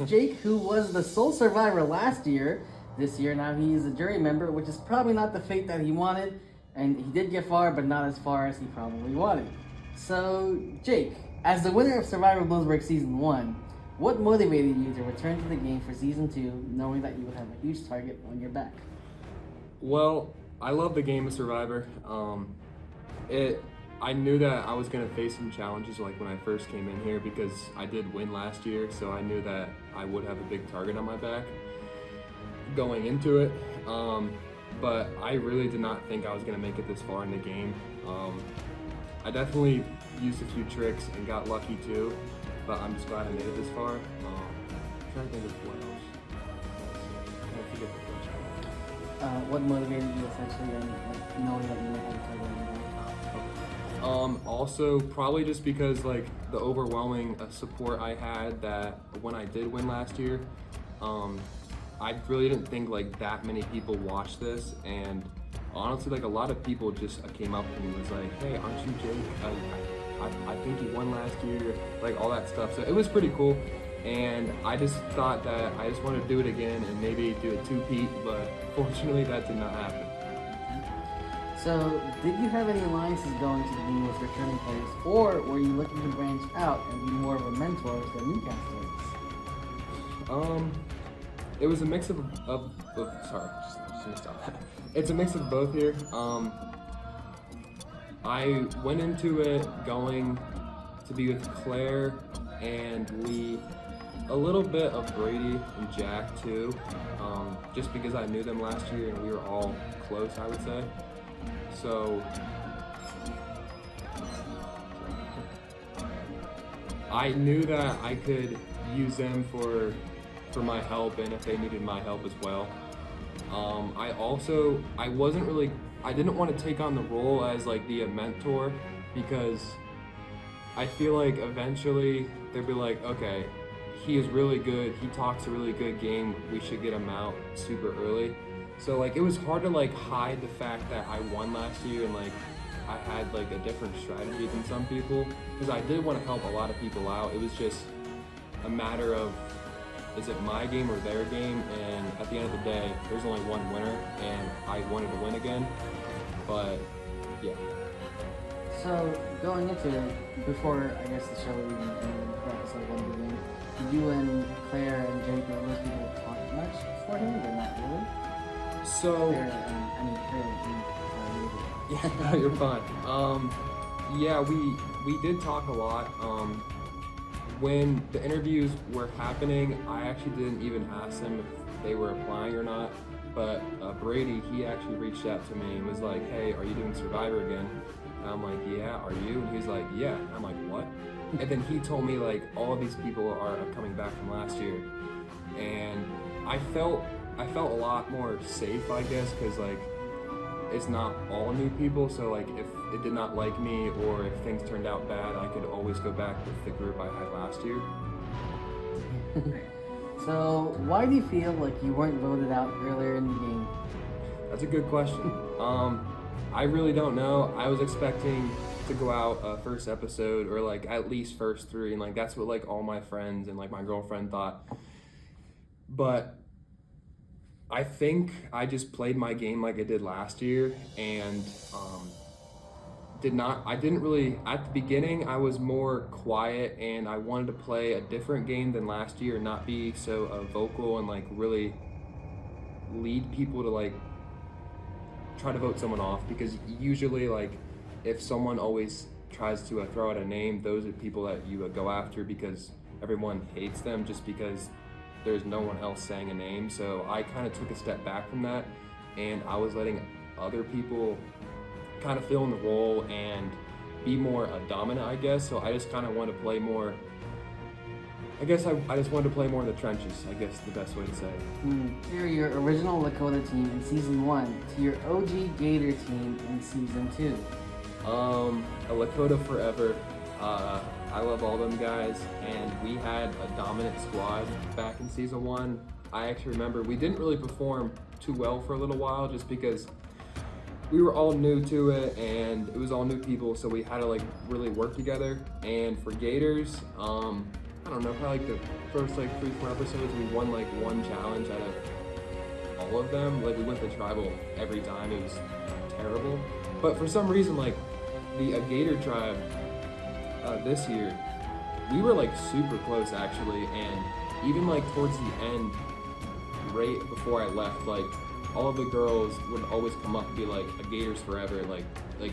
Jake, who was the sole survivor last year. This year, now he's a jury member, which is probably not the fate that he wanted. And he did get far, but not as far as he probably wanted. So, Jake, as the winner of Survivor Bloomsburg Season 1, what motivated you to return to the game for Season 2, knowing that you would have a huge target on your back? Well, I love the game of Survivor. I knew that I was going to face some challenges like when I first came in here because I did win last year, so I knew that I would have a big target on my back going into it. But I really did not think I was going to make it this far in the game. I definitely used a few tricks and got lucky too, but I'm just glad I made it this far. I'm trying to think of what else. I forget the question. What motivated you essentially, and like, knowing that you would have a target on your back? Also, probably just because like the overwhelming support I had that when I did win last year, I really didn't think like that many people watched this, and honestly, like a lot of people just came up to me and was like, "Hey, aren't you Jake? I think you won last year," like all that stuff. So it was pretty cool, and I just thought that I just wanted to do it again and maybe do a two-peat, but fortunately that did not happen. So, did you have any alliances going to the game with returning players, or were you looking to branch out and be more of a mentor to the new Castaways? It was a mix of sorry, just gonna stop that. It's a mix of both here. I went into it going to be with Claire and Lee, a little bit of Brady and Jack too, just because I knew them last year and we were all close, I would say. So I knew that I could use them for my help and if they needed my help as well. I didn't want to take on the role as like the mentor because I feel like eventually they'll be like, okay, he is really good, he talks a really good game, we should get him out super early. So like it was hard to like hide the fact that I won last year and like I had like a different strategy than some people because I did want to help a lot of people out. It was just a matter of, is it my game or their game? And at the end of the day, there's only one winner and I wanted to win again, but yeah. So, going into it, before I guess the show even episode 1 began, did you and Claire and Jake and those people talk much beforehand or not really? So, yeah, no, you're fine. Yeah, we did talk a lot. When the interviews were happening, I actually didn't even ask them if they were applying or not. But Brady, he actually reached out to me and was like, "Hey, are you doing Survivor again?" And I'm like, "Yeah, are you?" And he's like, "Yeah." And I'm like, "What?" And then he told me like all of these people are coming back from last year, and I felt a lot more safe, I guess, because like it's not all new people. So like if it did not like me or if things turned out bad, I could always go back with the group I had last year. So why do you feel like you weren't voted out earlier in the game? That's a good question. I really don't know. I was expecting to go out first episode or like at least first 3, and like that's what like all my friends and like my girlfriend thought. But I think I just played my game like I did last year and I didn't really, at the beginning I was more quiet and I wanted to play a different game than last year, not be so vocal and like really lead people to like try to vote someone off, because usually like if someone always tries to throw out a name, those are people that you go after because everyone hates them just because there's no one else saying a name. So I kind of took a step back from that and I was letting other people kind of fill in the role and be more dominant, I guess. So I just kind of wanted to play more, I guess I just wanted to play more in the trenches, I guess the best way to say it. You're your original Lakota team in Season 1 to your OG Gator team in Season 2. A Lakota forever. I love all them guys, and we had a dominant squad back in Season 1. I actually remember we didn't really perform too well for a little while just because we were all new to it and it was all new people, so we had to like really work together. And for Gators, I don't know, probably like the first like 3-4 episodes, we won like one challenge out of all of them. Like we went to tribal every time. It was terrible. But for some reason, like the Gator tribe this year, we were like super close actually, and even like towards the end, right before I left, like all of the girls would always come up and be like, "A Gators forever!" Like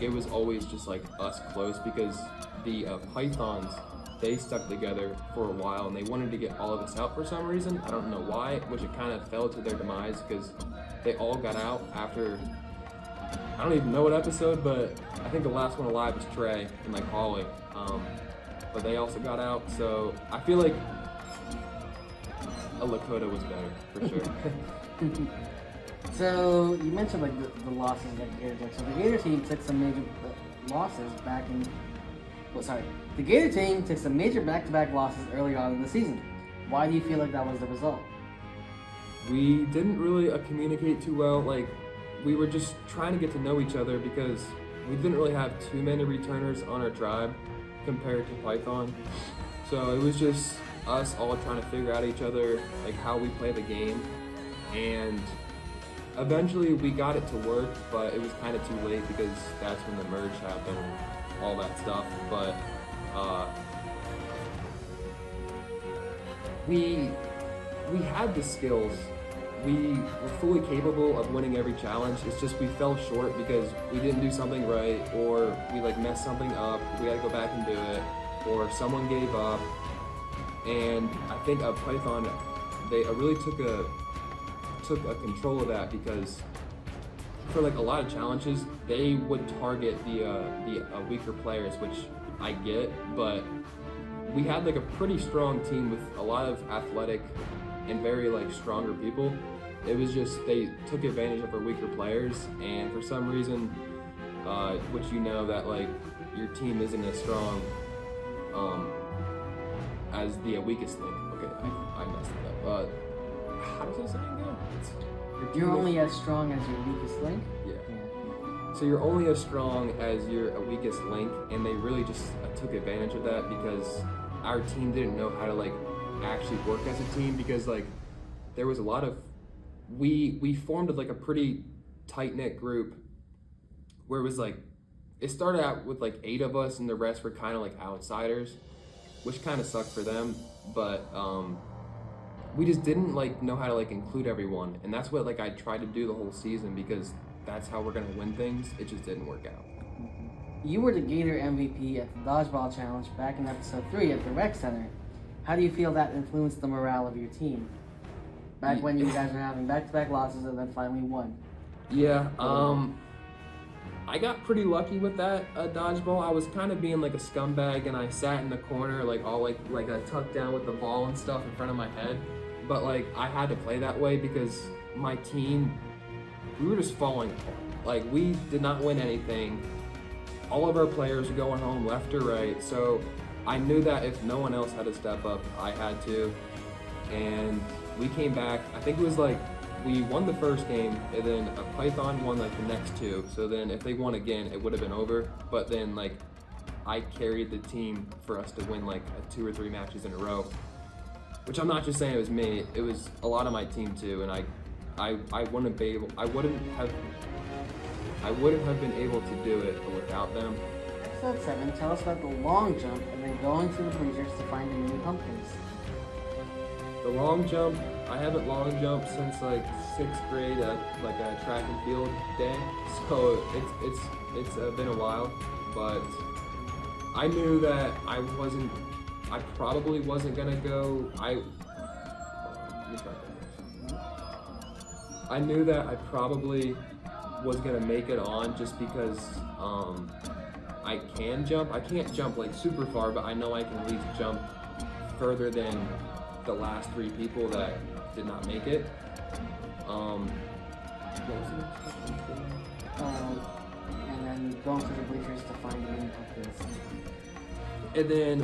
it was always just like us close because the Pythons, they stuck together for a while and they wanted to get all of us out for some reason. I don't know why, which it kind of fell to their demise because they all got out after, I don't even know what episode, but I think the last one alive was Trey and like Holly. But they also got out, so I feel like a Lakota was better for sure. So you mentioned like the losses that the Gators took. So the Gator team took some major losses back in. Well, sorry. The Gator team took some major back-to-back losses early on in the season. Why do you feel like that was the result? We didn't really communicate too well. Like we were just trying to get to know each other because we didn't really have too many returners on our tribe compared to Python. So it was just us all trying to figure out each other, like how we play the game. And eventually we got it to work, but it was kind of too late because that's when the merge happened and all that stuff. But we had the skills. We were fully capable of winning every challenge. It's just we fell short because we didn't do something right, or we like messed something up. We had to go back and do it, or someone gave up. And I think Python, they really took a control of that because for like a lot of challenges, they would target the weaker players, which I get, but we had like a pretty strong team with a lot of athletic and very like stronger people. It was just they took advantage of our weaker players, and for some reason, which you know that like your team isn't as strong as the weakest link. Okay, I messed it up. How does this saying go? You're only as strong as your weakest link? Yeah. So you're only as strong as your weakest link, and they really just took advantage of that because our team didn't know how to like actually work as a team because like there was a lot of we formed like a pretty tight-knit group where it was like it started out with like 8 of us and the rest were kind of like outsiders, which kind of sucked for them, but we just didn't like know how to like include everyone, and that's what like I tried to do the whole season because that's how we're gonna win things. It just didn't work out. You were the Gator MVP at the Dodgeball Challenge back in episode 3 at the Rec Center. How do you feel that influenced the morale of your team? Back when you guys were having back-to-back losses and then finally won. Yeah, I got pretty lucky with that dodgeball. I was kind of being like a scumbag, and I sat in the corner like all like I tucked down with the ball and stuff in front of my head. But like I had to play that way because my team, we were just falling apart. Like we did not win anything. All of our players were going home left or right. So I knew that if no one else had to step up, I had to. And we came back. I think it was like we won the first game, and then a Python won like the next 2. So then if they won again, it would have been over. But then like I carried the team for us to win like 2 or 3 matches in a row. Which I'm not just saying it was me. It was a lot of my team too. And I wouldn't have been able to do it without them. Episode 7, tell us about the long jump and then going to the bleachers to find the mini pumpkins. The long jump, I haven't long jumped since like 6th grade at like a track and field day. So it's been a while, but I knew that I probably wasn't gonna go. I knew that I probably was gonna make it on just because I can jump. I can't jump like super far, but I know I can at least jump further than the last 3 people that did not make it. What was the next question? And then going to the bleachers to find the mini pumpkins. And then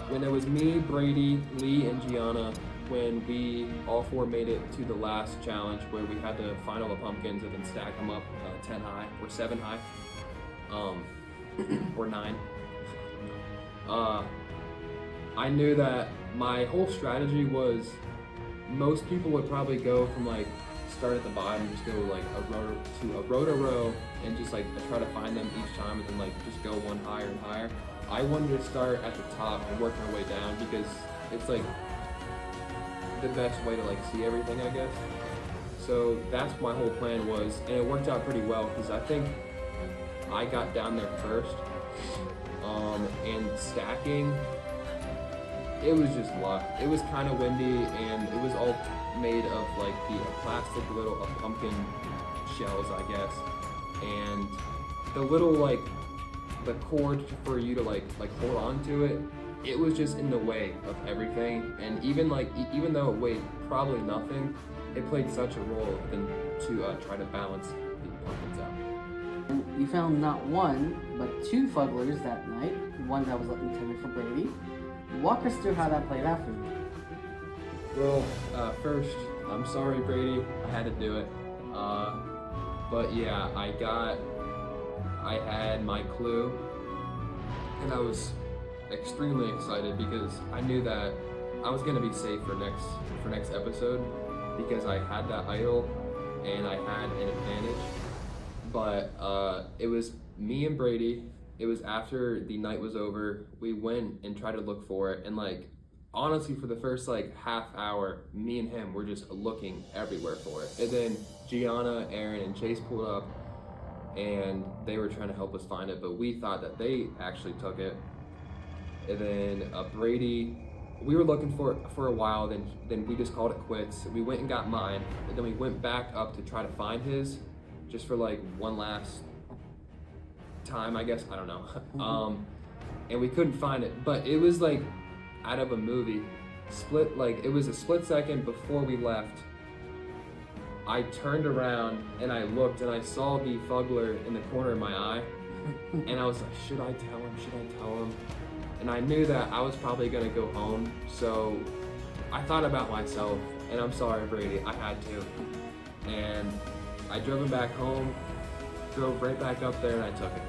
when it was me, Brady, Lee, and Gianna, when we all 4 made it to the last challenge where we had to find all the pumpkins and then stack them up 10 high or 7 high, or 9. I knew that my whole strategy was most people would probably go from like start at the bottom, just go like a row to row, and just like try to find them each time, and then like just go one higher and higher. I wanted to start at the top and work my way down because it's like the best way to like see everything, I guess. So that's my whole plan was, and it worked out pretty well because I think I got down there first. And stacking, it was just luck. It was kind of windy, and it was all made of like the plastic little pumpkin shells, I guess. And the little like the cord for you to like hold on to it, it was just in the way of everything. And even though it weighed probably nothing, it played such a role to try to balance the pumpkins out. And you found not one, but two fugglers that night, one that was intended for Brady. Walk us through how that played out for you. Well, first, I'm sorry, Brady. I had to do it. But yeah, I had my clue, and I was extremely excited because I knew that I was gonna be safe for next episode because I had that idol and I had an advantage. But it was me and Brady. It was after the night was over. We went and tried to look for it, and like honestly, for the first like half hour, me and him were just looking everywhere for it. And then Gianna, Aaron, and Chase pulled up, and they were trying to help us find it, but we thought that they actually took it. And then Brady, we were looking for it for a while. Then we just called it quits. We went and got mine, and then we went back up to try to find his, just for like one last time, I guess. I don't know. And we couldn't find it, but it was like out of a movie. It was a split second before we left. I turned around and I looked and I saw the fuggler in the corner of my eye, and I was like, should I tell him? Should I tell him? And I knew that I was probably gonna go home, so I thought about myself, and I'm sorry, Brady, I had to. And I drove him back home, drove right back up there, and I took it.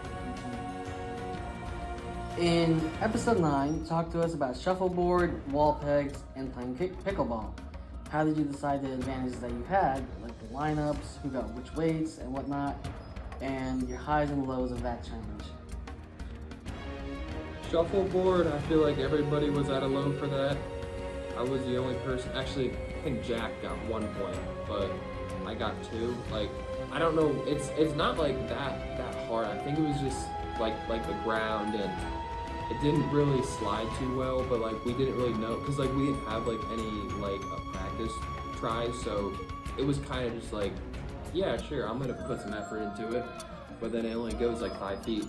In episode 9, talk to us about shuffleboard, wall pegs, and playing pickleball. How did you decide the advantages that you had, like the lineups, who got which weights, and whatnot, and your highs and lows of that challenge? Shuffleboard, I feel like everybody was at a low for that. I was the only person. Actually, I think Jack got 1 point, but I got 2. Like, I don't know. It's not like that hard. I think it was just like the ground, and it didn't really slide too well. But like we didn't really know because like we didn't have like any like practice tries, so it was kind of just like, yeah, sure, I'm gonna put some effort into it. But then it only goes like 5 feet.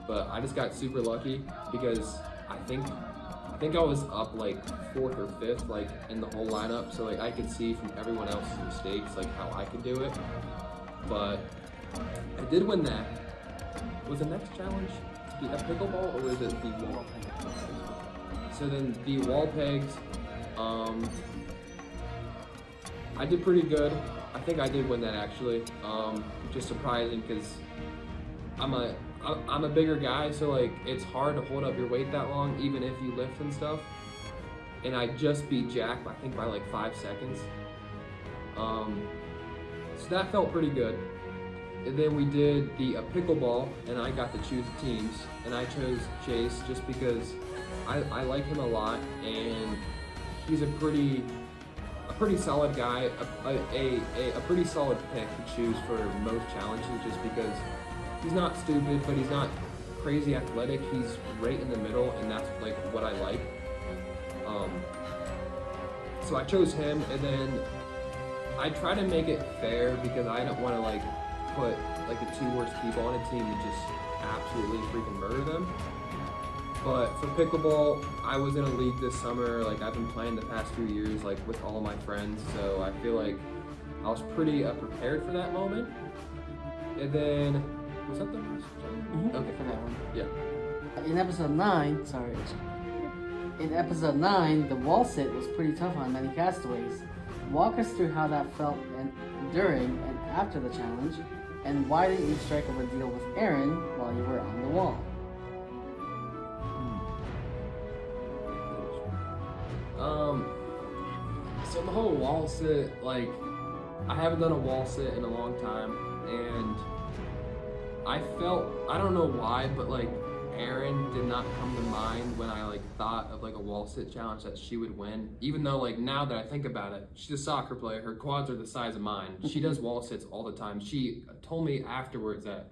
But I just got super lucky because I think I was up like 4th or 5th like in the whole lineup, so like I could see from everyone else's mistakes like how I could do it. But I did win that. Was the next challenge to be a pickleball or was it the wall pegs? So then the wall pegs, I did pretty good. I think I did win that actually. Just surprising because I'm a bigger guy, so like it's hard to hold up your weight that long, even if you lift and stuff. And I just beat Jack, I think by like 5 seconds. So that felt pretty good. And then we did the pickleball, and I got to choose the teams, and I chose Chase just because I like him a lot, and he's a pretty solid guy, a pretty solid pick to choose for most challenges, just because he's not stupid, but he's not crazy athletic. He's right in the middle, and that's like what I like. So I chose him, and then I try to make it fair because I don't want to like put like the 2 worst people on a team and just absolutely freaking murder them. But for pickleball, I was in a league this summer. Like I've been playing the past few years, like with all of my friends. So I feel like I was pretty prepared for that moment. And then was that the first challenge? Okay, for that one. Yeah. In episode 9, In episode 9, the wall sit was pretty tough on many castaways. Walk us through how that felt during and after the challenge, and why didn't you strike a deal with Aaron while you were on the wall? So the whole wall sit, like, I haven't done a wall sit in a long time, and I don't know why, but like Erin did not come to mind when I like thought of like a wall sit challenge that she would win. Even though like now that I think about it, she's a soccer player, her quads are the size of mine. She does wall sits all the time. She told me afterwards that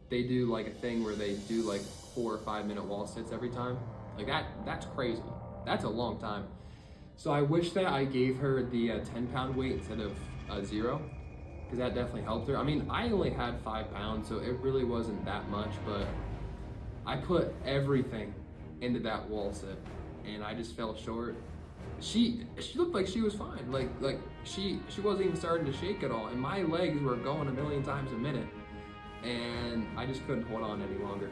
they do like a thing where they do like 4 or 5 minute wall sits every time. Like that's crazy. That's a long time. So I wish that I gave her the 10-pound weight instead of 0, because that definitely helped her. I mean, I only had 5 pounds, so it really wasn't that much, but I put everything into that wall sit, and I just fell short. She looked like she was fine. Like she wasn't even starting to shake at all, and my legs were going a million times a minute, and I just couldn't hold on any longer.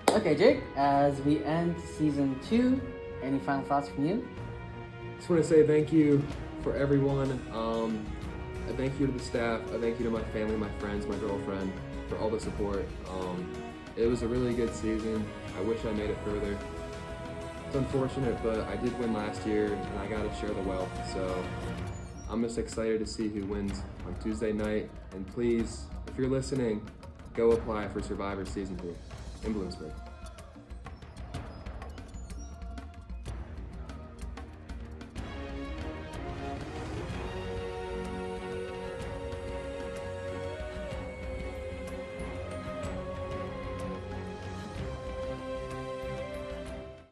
So. Okay, Jake, as we end season 2, any final thoughts from you? Just want to say thank you for everyone. A thank you to the staff. A thank you to my family, my friends, my girlfriend for all the support. It was a really good season. I wish I made it further. It's unfortunate, but I did win last year, and I got to share the wealth. So I'm just excited to see who wins on Tuesday night. And please, if you're listening, go apply for Survivor Season 3 in Bloomsburg.